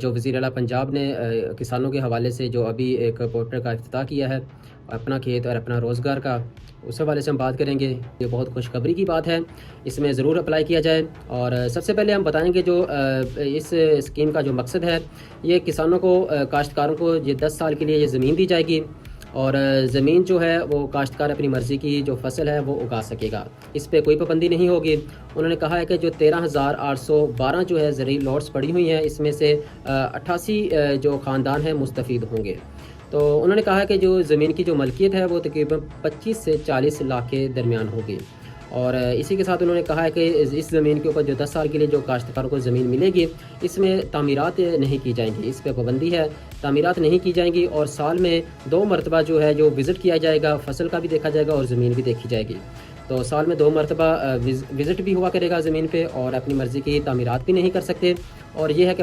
جو وزیر اعلیٰ پنجاب نے کسانوں کے حوالے سے جو ابھی ایک پورٹل کا افتتاح کیا ہے اپنا کھیت اور اپنا روزگار کا، اس حوالے سے ہم بات کریں گے۔ یہ بہت خوشخبری کی بات ہے، اس میں ضرور اپلائی کیا جائے۔ اور سب سے پہلے ہم بتائیں گے جو اس اسکیم کا جو مقصد ہے، یہ کسانوں کو، کاشتکاروں کو یہ 10 سال کے لیے یہ زمین دی جائے گی، اور زمین جو ہے وہ کاشتکار اپنی مرضی کی جو فصل ہے وہ اگا سکے گا، اس پہ کوئی پابندی نہیں ہوگی۔ انہوں نے کہا ہے کہ جو 13,812 جو ہے زرعی لاٹس پڑی ہوئی ہیں، اس میں سے 88 جو خاندان ہیں مستفید ہوں گے۔ تو انہوں نے کہا کہ جو زمین کی جو ملکیت ہے وہ تقریباً 25 سے 40 لاکھ کے درمیان ہوگی، اور اسی کے ساتھ انہوں نے کہا ہے کہ اس زمین کے اوپر جو 10 سال کے لیے جو کاشتکاروں کو زمین ملے گی، اس میں تعمیرات نہیں کی جائیں گی، اس پہ پابندی ہے، تعمیرات نہیں کی جائیں گی، اور سال میں 2 مرتبہ جو ہے جو وزٹ کیا جائے گا، فصل کا بھی دیکھا جائے گا اور زمین بھی دیکھی جائے گی۔ تو سال میں 2 مرتبہ وزٹ بھی ہوا کرے گا زمین پہ، اور اپنی مرضی کی تعمیرات بھی نہیں کر سکتے، اور یہ ہے کہ